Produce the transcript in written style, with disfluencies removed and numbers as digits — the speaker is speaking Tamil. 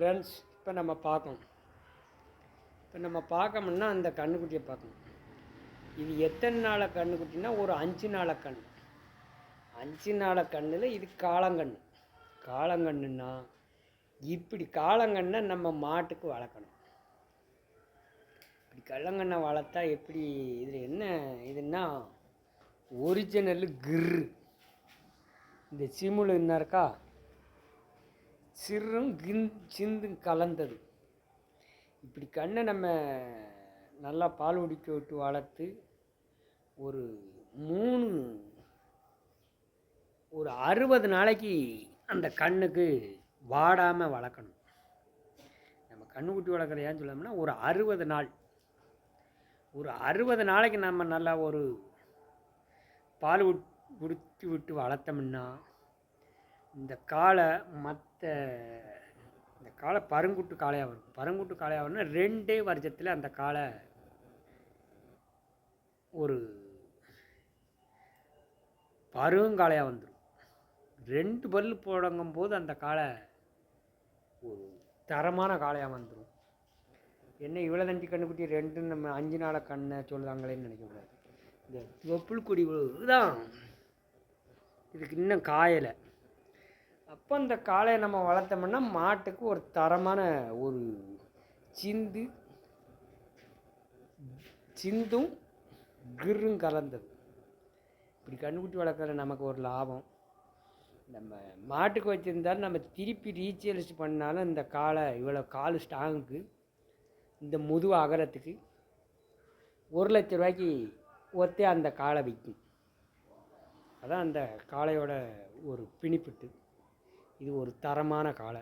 ஃப்ரெண்ட்ஸ், இப்போ நம்ம பார்க்கணும்னா அந்த கன்றுக்குட்டியை பார்க்கணும். இது எத்தனை நாளை கன்றுக்குட்டினா ஒரு 5 நாளை கன்று. 5 நாளை கன்றில் இது காளங்கன்றுன்னா இப்படி காளங்கன்றை நம்ம மாட்டுக்கு வளர்க்கணும். இப்படி காளங்கன்றை வளர்த்தா எப்படி? இதில் என்ன இதுன்னா ஒரிஜினல் கிர்ரு. இந்த சிமுள் என்ன இருக்கா, சிறும் சிந்தும் கலந்தது. இப்படி கண்ணை நம்ம நல்லா பால் குடிக்க விட்டு வளர்த்து ஒரு 60 நாளைக்கு அந்த கண்ணுக்கு வாடாமல் வளர்க்கணும். நம்ம கண்ணுக்குட்டி வளர்க்குறது ஏன்னு சொல்லணும்னா ஒரு 60 நாளைக்கு நம்ம நல்லா ஒரு பால் குடித்து விட்டு வளர்த்தோம்னா இந்த காளை இந்த காளை பருங்குட்டு காளையாக வரும். பருங்குட்டு காளையாக வரும்னா 2 வருஷத்தில் அந்த காளை ஒரு பருங்காளையாக வந்துடும். 2 பல்லு போடங்கும் போது அந்த காளை ஒரு தரமான காளையாக வந்துடும். என்ன இவ்வளோ தண்டி கண்ணுக்குட்டி 2 நம்ம 5 நாளை கண்ணை சொல்லுதாங்களேன்னு நினைக்கக்கூடாது. இந்த தொப்புள் கொடி தான் இதுக்கு இன்னும் காயலை. அப்போ அந்த காளையை நம்ம வளர்த்தோம்னா மாட்டுக்கு ஒரு தரமான ஒரு சிந்தும் கிர்ரும் கலந்தது. இப்படி கண்ணுக்குட்டி வளர்க்குற நமக்கு ஒரு லாபம். நம்ம மாட்டுக்கு வச்சுருந்தாலும் நம்ம திருப்பி ரீசேல்ஸ் பண்ணாலும் இந்த காளை இவ்வளோ கால் ஸ்டாங்குக்கு இந்த முதுகு அகலத்துக்கு 1 லட்ச ரூபாய்க்கு ஒத்தே அந்த காளை விற்கும். அதான் அந்த காளையோட ஒரு பினிப்பிட்டு. இது ஒரு தரமான காளை.